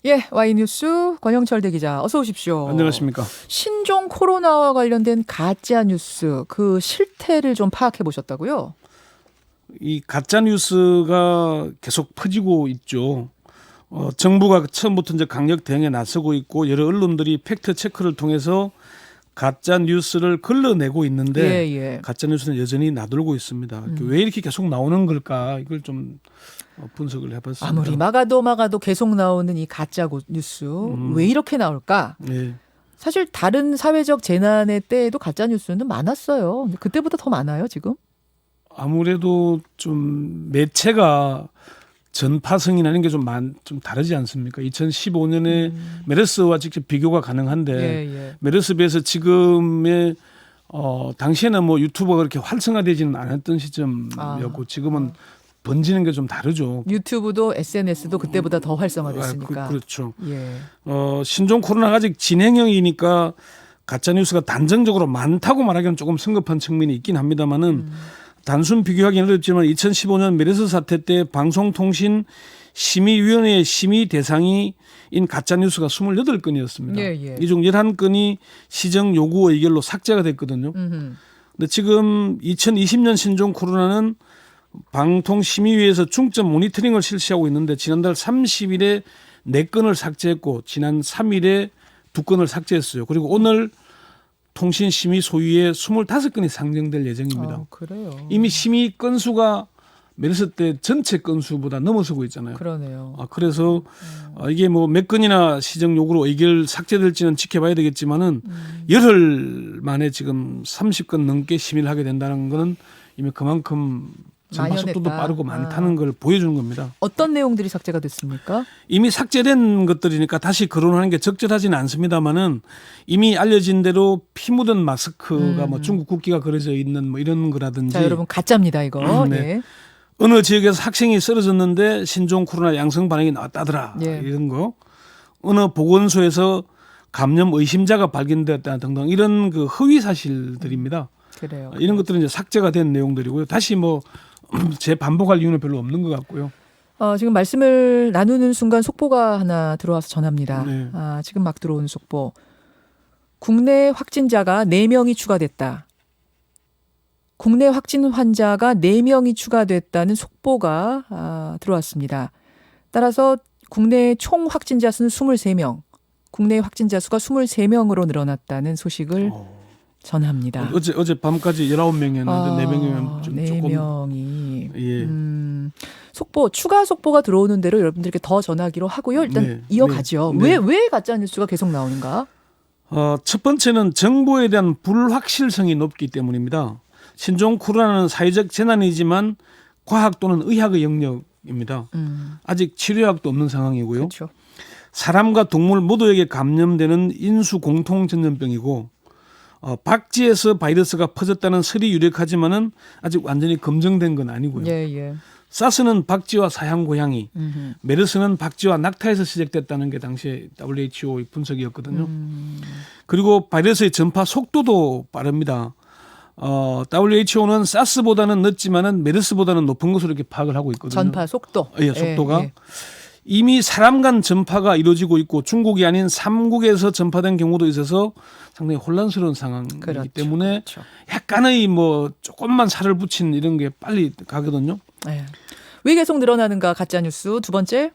예, 와이뉴스 권영철 대기자 어서 오십시오. 안녕하십니까. 신종 코로나와 관련된 가짜 뉴스 그 실태를 좀 파악해 보셨다고요? 이 가짜 뉴스가 계속 퍼지고 있죠. 정부가 처음부터 이제 강력 대응에 나서고 있고 여러 언론들이 팩트 체크를 통해서 가짜 뉴스를 걸러내고 있는데 예. 가짜 뉴스는 여전히 나돌고 있습니다. 왜 이렇게 계속 나오는 걸까? 이걸 좀 분석을 해봤습니다. 아무리 막아도 계속 나오는 이 가짜 뉴스 왜 이렇게 나올까? 네. 사실 다른 사회적 재난의 때에도 가짜 뉴스는 많았어요. 근데 그때보다 더 많아요 지금? 아무래도 좀 매체가 전파성이나 이런 게 좀 다르지 않습니까? 2015년에 메르스와 직접 비교가 가능한데 메르스 비해서 지금의 당시에는 뭐 유튜버가 그렇게 활성화되지는 않았던 시점이었고 지금은 번지는 게 좀 다르죠. 유튜브도 SNS도 그때보다 더 활성화됐으니까. 그렇죠. 예. 신종 코로나가 아직 진행형이니까 가짜 뉴스가 단정적으로 많다고 말하기는 조금 성급한 측면이 있긴 합니다만은 단순 비교하기는 어렵지만 2015년 메르스 사태 때 방송통신심의위원회의 심의 대상인 가짜뉴스가 28건이었습니다. 예. 이 중 11건이 시정 요구 의결로 삭제가 됐거든요. 근데 지금 2020년 신종 코로나는 방통심의위에서 중점 모니터링을 실시하고 있는데 지난달 30일에 4건을 삭제했고 지난 3일에 2건을 삭제했어요. 그리고 오늘 통신심의 소위에 25건이 상정될 예정입니다. 그래요. 이미 심의 건수가 메르스 때 전체 건수보다 넘어서고 있잖아요. 그러네요. 그래서 이게 뭐 몇 건이나 시정 요구로 의결 삭제될지는 지켜봐야 되겠지만은 열흘 만에 지금 30건 넘게 심의를 하게 된다는 거는 이미 그만큼 전파 속도도 빠르고 많다는 걸 보여주는 겁니다. 어떤 내용들이 삭제가 됐습니까? 이미 삭제된 것들이니까 다시 거론하는 게 적절하지는 않습니다만은 이미 알려진 대로 피 묻은 마스크가 뭐 중국 국기가 그려져 있는 뭐 이런 거라든지. 자, 여러분 가짜입니다 이거. 네. 예. 어느 지역에서 학생이 쓰러졌는데 신종 코로나 양성 반응이 나왔다더라. 이런 거. 어느 보건소에서 감염 의심자가 발견되었다 등등 이런 그 허위 사실들입니다. 그래요. 이런 것들은 이제 삭제가 된 내용들이고요. 다시 뭐 재반복할 이유는 별로 없는 것 같고요. 지금 말씀을 나누는 순간 속보가 하나 들어와서 전합니다. 네. 지금 막 들어온 속보. 국내 확진자가 4명이 추가됐다. 국내 확진 환자가 4명이 추가됐다는 속보가 들어왔습니다. 따라서 국내 총 확진자 수는 23명, 국내 확진자 수가 23명으로 늘어났다는 소식을 전합니다. 어제 밤까지 19명이었는데 4명이면 좀 조금 4명이. 예. 속보 추가 속보가 들어오는 대로 여러분들께 더 전하기로 하고요. 일단 이어가죠. 네. 왜 가짜 뉴스가 계속 나오는가? 첫 번째는 정보에 대한 불확실성이 높기 때문입니다. 신종 코로나는 사회적 재난이지만 과학 또는 의학의 영역입니다. 아직 치료약도 없는 상황이고요. 그렇죠. 사람과 동물 모두에게 감염되는 인수 공통 전염병이고 박쥐에서 바이러스가 퍼졌다는 설이 유력하지만은 아직 완전히 검증된 건 아니고요. 예. 사스는 박쥐와 사양 고양이, 메르스는 박쥐와 낙타에서 시작됐다는 게 당시에 WHO의 분석이었거든요. 그리고 바이러스의 전파 속도도 빠릅니다. WHO는 사스보다는 늦지만은 메르스보다는 높은 것으로 이렇게 파악을 하고 있거든요. 전파 속도. 예, 속도가. 이미 사람 간 전파가 이루어지고 있고 중국이 아닌 3국에서 전파된 경우도 있어서 상당히 혼란스러운 상황이기 때문에 약간의 뭐 조금만 살을 붙인 이런 게 빨리 가거든요. 왜 계속 늘어나는가 가짜 뉴스. 두 번째.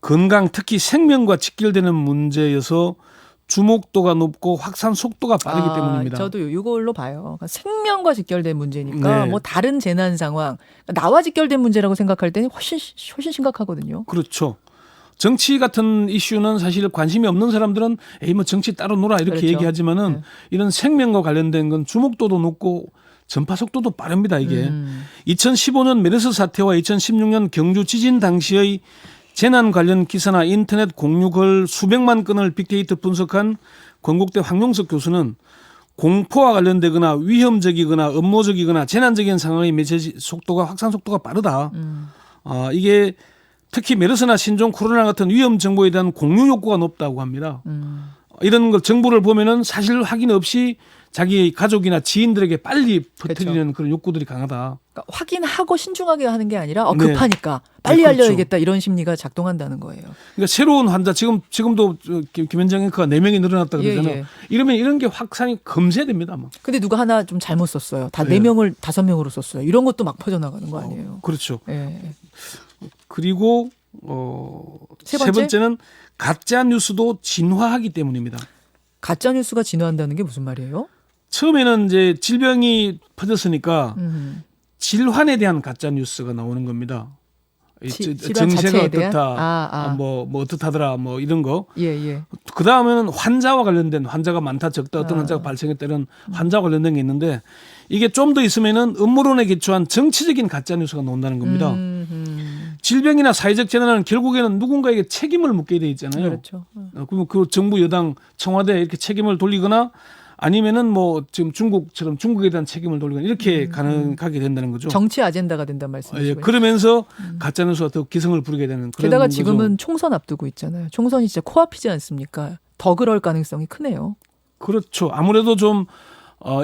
건강 특히 생명과 직결되는 문제여서 주목도가 높고 확산 속도가 빠르기 때문입니다. 저도 이걸로 봐요. 그러니까 생명과 직결된 문제니까 뭐 다른 재난 상황, 나와 직결된 문제라고 생각할 때는 훨씬 심각하거든요. 그렇죠. 정치 같은 이슈는 사실 관심이 없는 사람들은 에이 뭐 정치 따로 놀아 이렇게 얘기하지만은 이런 생명과 관련된 건 주목도도 높고 전파 속도도 빠릅니다. 이게 2015년 메르스 사태와 2016년 경주 지진 당시의 재난 관련 기사나 인터넷 공유글 수백만 건을 빅데이터 분석한 건국대 황용석 교수는 공포와 관련되거나 위험적이거나 업무적이거나 재난적인 상황의 매체 속도가 확산 속도가 빠르다. 이게 특히 메르스나 신종 코로나 같은 위험 정보에 대한 공유 욕구가 높다고 합니다. 이런 걸 정보를 보면은 사실 확인 없이 자기 가족이나 지인들에게 빨리 퍼뜨리는 그런 욕구들이 강하다. 그러니까 확인하고 신중하게 하는 게 아니라 네. 급하니까 빨리 네, 그렇죠. 알려야겠다 이런 심리가 작동한다는 거예요. 그러니까 새로운 환자 지금도 김현정 앵커가 4명이 늘어났다 그러잖아요. 예. 이러면 이런 게 확산이 금세됩니다. 뭐. 근데 누가 하나 좀 잘못 썼어요. 다 네. 4명을 5명으로 썼어요. 이런 것도 막 퍼져나가는 거 아니에요. 그렇죠. 예. 그리고 세 세 번째는 가짜 뉴스도 진화하기 때문입니다. 가짜 뉴스가 진화한다는 게 무슨 말이에요? 처음에는 이제 질병이 퍼졌으니까 음. 질환에 대한 가짜 뉴스가 나오는 겁니다. 질환 정세가 자체에 대한? 어떻다, 뭐 어떻다더라, 뭐 이런 거. 예. 그 다음에는 환자와 관련된 환자가 많다 적다 어떤 아. 환자가 발생했다 이런 환자와 관련된 게 있는데 이게 좀 더 있으면은 음모론에 기초한 정치적인 가짜 뉴스가 나온다는 겁니다. 질병이나 사회적 재난은 결국에는 누군가에게 책임을 묻게 돼 있잖아요. 그렇죠. 그러면 그 정부 여당 청와대에 이렇게 책임을 돌리거나 아니면은 뭐 지금 중국처럼 중국에 대한 책임을 돌리거나 이렇게 가게 된다는 거죠. 정치 아젠다가 된다는 말씀이시고요. 예, 그러면서 가짜뉴스가 더 기승을 부리게 되는 그런 게다가 거죠. 지금은 총선 앞두고 있잖아요. 총선이 진짜 코앞이지 않습니까? 더 그럴 가능성이 크네요. 그렇죠. 아무래도 좀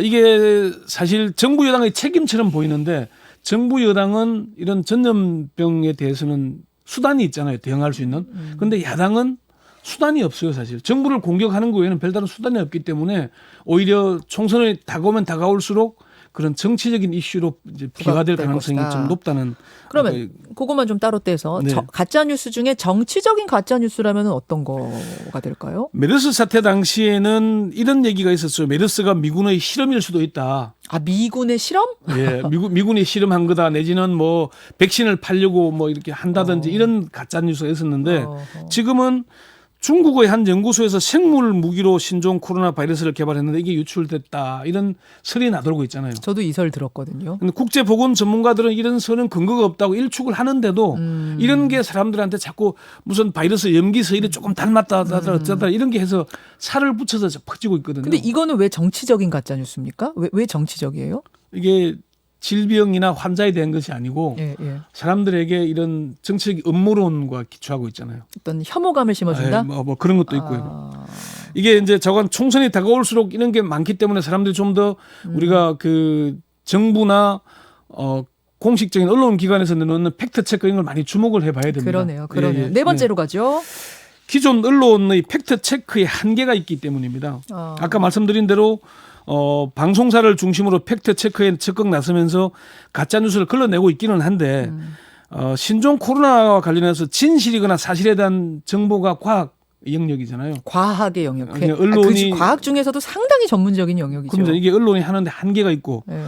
이게 사실 정부 여당의 책임처럼 보이는데 정부 여당은 이런 전염병에 대해서는 수단이 있잖아요. 대응할 수 있는. 그런데 야당은 수단이 없어요. 사실 정부를 공격하는 거 외에는 별다른 수단이 없기 때문에 오히려 총선이 다가오면 다가올수록 그런 정치적인 이슈로 이제 비화될 가능성이 것이다. 좀 높다는. 그러면 그것만 좀 따로 떼서 네. 가짜 뉴스 중에 정치적인 가짜 뉴스라면 어떤 거가 될까요? 메르스 사태 당시에는 이런 얘기가 있었어요. 메르스가 미군의 실험일 수도 있다. 아, 미군의 실험? 예, 미군이 실험한 거다 내지는 뭐 백신을 팔려고 뭐 이렇게 한다든지 이런 가짜 뉴스가 있었는데 지금은 중국의 한 연구소에서 생물 무기로 신종 코로나 바이러스를 개발했는데 이게 유출됐다 이런 설이 나돌고 있잖아요. 저도 이 설 들었거든요. 근데 국제보건 전문가들은 이런 설은 근거가 없다고 일축을 하는데도 이런 게 사람들한테 자꾸 무슨 바이러스 염기서열이 조금 닮았다 어쩌다 이런 게 해서 살을 붙여서 퍼지고 있거든요. 근데 이거는 왜 정치적인 가짜 뉴스입니까? 왜 정치적이에요? 이게 질병이나 환자에 대한 것이 아니고 예. 사람들에게 이런 정치적 음모론과 기초하고 있잖아요. 어떤 혐오감을 심어준다? 뭐 그런 것도 있고요. 이게 이제 저건 총선이 다가올수록 이런 게 많기 때문에 사람들이 좀 더 우리가 그 정부나 공식적인 언론 기관에서 내놓는 팩트 체크 이런 걸 많이 주목을 해봐야 됩니다. 그러네요. 예. 네 번째로 가죠. 기존 언론의 팩트 체크에 한계가 있기 때문입니다. 아까 말씀드린 대로 방송사를 중심으로 팩트 체크에 적극 나서면서 가짜 뉴스를 걸러내고 있기는 한데 신종 코로나와 관련해서 진실이거나 사실에 대한 정보가 과학 영역이잖아요. 과학의 영역. 언론이 과학 중에서도 상당히 전문적인 영역이죠. 그럼 이게 언론이 하는데 한계가 있고 예.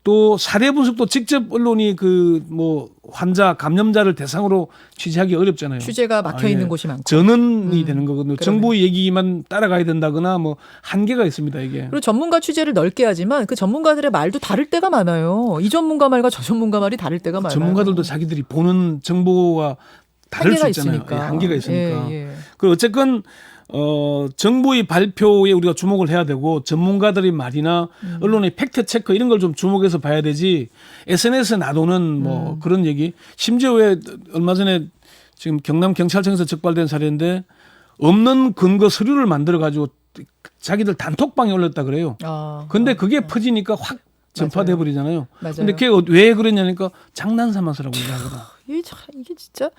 또 사례 분석도 직접 언론이 그 뭐 환자 감염자를 대상으로 취재하기 어렵잖아요. 취재가 막혀 있는 곳이 많고. 전원이 되는 거거든요. 그러네. 정부 얘기만 따라가야 된다거나 뭐 한계가 있습니다. 이게. 그리고 전문가 취재를 넓게 하지만 그 전문가들의 말도 다를 때가 많아요. 이 전문가 말과 저 전문가 말이 다를 때가 많아요. 전문가들도 자기들이 보는 정보가 다를 수 있잖아요. 있으니까. 예, 한계가 있으니까. 예. 그리고 어쨌건 정부의 발표에 우리가 주목을 해야 되고 전문가들의 말이나 언론의 팩트 체크 이런 걸 좀 주목해서 봐야 되지 SNS에 놔두는 뭐 그런 얘기 심지어 왜 얼마 전에 지금 경남 경찰청에서 적발된 사례인데 없는 근거 서류를 만들어 가지고 자기들 단톡방에 올렸다 그래요. 근데 그게 퍼지니까 확 전파돼 버리잖아요. 맞아요. 근데 그게 왜 그랬냐니까 장난삼아서라고 얘기하거든. 이게 진짜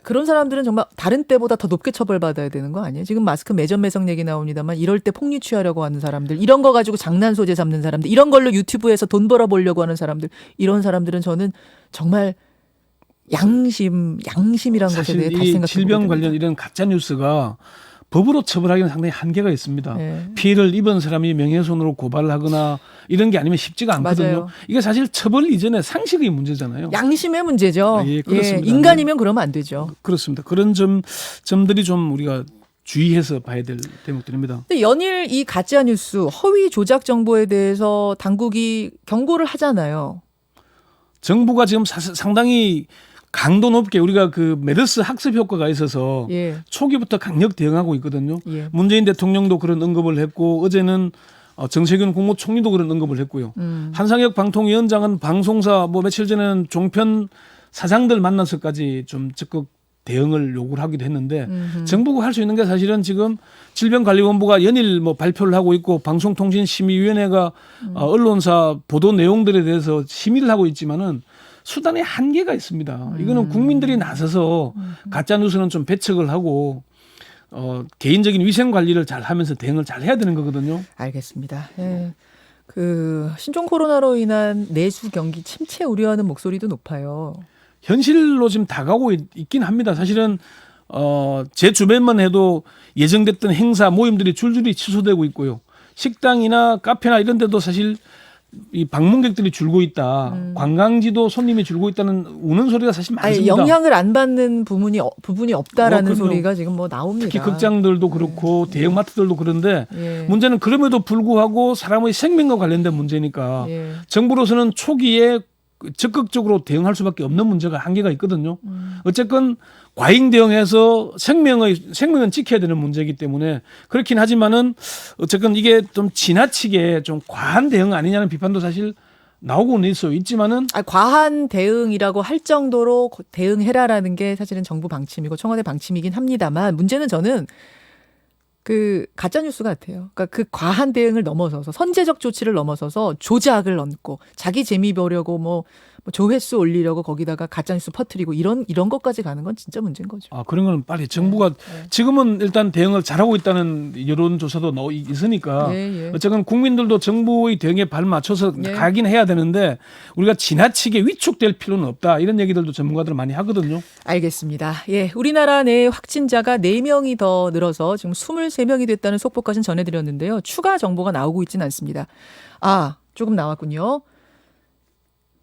그런 사람들은 정말 다른 때보다 더 높게 처벌받아야 되는 거 아니에요? 지금 마스크 매점 매석 얘기 나옵니다만 이럴 때 폭리 취하려고 하는 사람들, 이런 거 가지고 장난 소재 삼는 사람들, 이런 걸로 유튜브에서 돈 벌어보려고 하는 사람들, 이런 사람들은 저는 정말 양심이란 것에 대해 다시 생각해 보게 질병 됩니다. 관련 이런 가짜 뉴스가 법으로 처벌하기는 상당히 한계가 있습니다. 네. 피해를 입은 사람이 명예훼손으로 고발을 하거나 이런 게 아니면 쉽지가 않거든요. 맞아요. 이게 사실 처벌 이전에 상식의 문제잖아요. 양심의 문제죠. 예, 그렇습니다. 인간이면 그러면 안 되죠. 그렇습니다. 그런 점들이 좀 우리가 주의해서 봐야 될 대목들입니다. 근데 연일 이 가짜 뉴스, 허위 조작 정보에 대해서 당국이 경고를 하잖아요. 정부가 지금 상당히 강도 높게 우리가 그 메르스 학습 효과가 있어서 예. 초기부터 강력 대응하고 있거든요. 예. 문재인 대통령도 그런 언급을 했고 어제는 정세균 국무총리도 그런 언급을 했고요. 한상혁 방통위원장은 방송사 뭐 며칠 전에는 종편 사장들 만나서까지 좀 적극 대응을 요구를 하기도 했는데 정부가 할 수 있는 게 사실은 지금 질병관리본부가 연일 뭐 발표를 하고 있고 방송통신심의위원회가 언론사 보도 내용들에 대해서 심의를 하고 있지만은 수단의 한계가 있습니다. 이거는 국민들이 나서서 가짜 뉴스는 좀 배척을 하고 개인적인 위생 관리를 잘 하면서 대응을 잘 해야 되는 거거든요. 알겠습니다. 예. 그 신종 코로나로 인한 내수 경기 침체 우려하는 목소리도 높아요. 현실로 지금 다가오고 있긴 합니다. 사실은 제 주변만 해도 예정됐던 행사 모임들이 줄줄이 취소되고 있고요. 식당이나 카페나 이런 데도 사실 이 방문객들이 줄고 있다. 관광지도 손님이 줄고 있다는 우는 소리가 사실 많습니다. 영향을 안 받는 부분이 없다라는 그럼요. 소리가 지금 뭐 나옵니다. 특히 극장들도 그렇고 대형마트들도 그런데 예. 문제는 그럼에도 불구하고 사람의 생명과 관련된 문제니까 예. 정부로서는 초기에 적극적으로 대응할 수밖에 없는 문제가 한계가 있거든요. 어쨌건 과잉 대응해서 생명은 지켜야 되는 문제이기 때문에 그렇긴 하지만은 어쨌건 이게 좀 지나치게 좀 과한 대응 아니냐는 비판도 사실 나오고는 있지만은 과한 대응이라고 할 정도로 대응해라라는 게 사실은 정부 방침이고 청와대 방침이긴 합니다만 문제는 저는 그 가짜 뉴스 같아요. 그러니까 그 과한 대응을 넘어서서 선제적 조치를 넘어서서 조작을 얹고 자기 재미 보려고 뭐 조회수 올리려고 거기다가 가짜 뉴스 퍼뜨리고 이런 것까지 가는 건 진짜 문제인 거죠. 그런 건 빨리 정부가 지금은 일단 대응을 잘하고 있다는 여론 조사도 있으니까 어쨌든 국민들도 정부의 대응에 발 맞춰서 가긴 해야 되는데 우리가 지나치게 위축될 필요는 없다. 이런 얘기들도 전문가들 많이 하거든요. 알겠습니다. 예, 우리나라 내 확진자가 4명이 더 늘어서 지금 23명이 됐다는 속보까지는 전해드렸는데요. 추가 정보가 나오고 있지는 않습니다. 조금 나왔군요.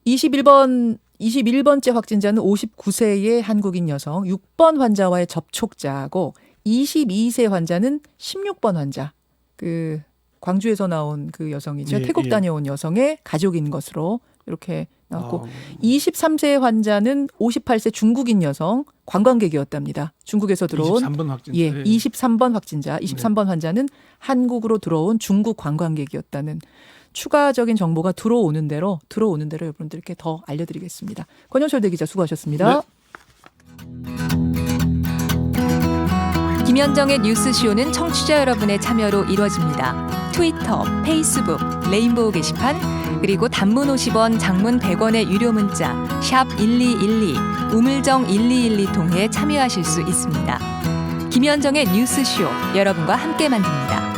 21번째 확진자는 59세의 한국인 여성, 6번 환자와의 접촉자고 22세 환자는 16번 환자. 그 광주에서 나온 그 여성이죠. 태국 다녀온 여성의 가족인 것으로 이렇게 나왔고 23세 환자는 58세 중국인 여성 관광객이었답니다. 중국에서 들어온 23번 확진자. 23번 확진자, 23번 환자는 한국으로 들어온 중국 관광객이었다는 추가적인 정보가 들어오는 대로 여러분들께 더 알려드리겠습니다. 권영철 대기자 수고하셨습니다. 김현정의 뉴스쇼는 청취자 여러분의 참여로 이루어집니다. 트위터, 페이스북, 레인보우 게시판, 그리고 단문 50원, 장문 100원의 유료 문자 샵 1212, 우물정 1212 통해 참여하실 수 있습니다. 김현정의 뉴스쇼, 여러분과 함께 만듭니다.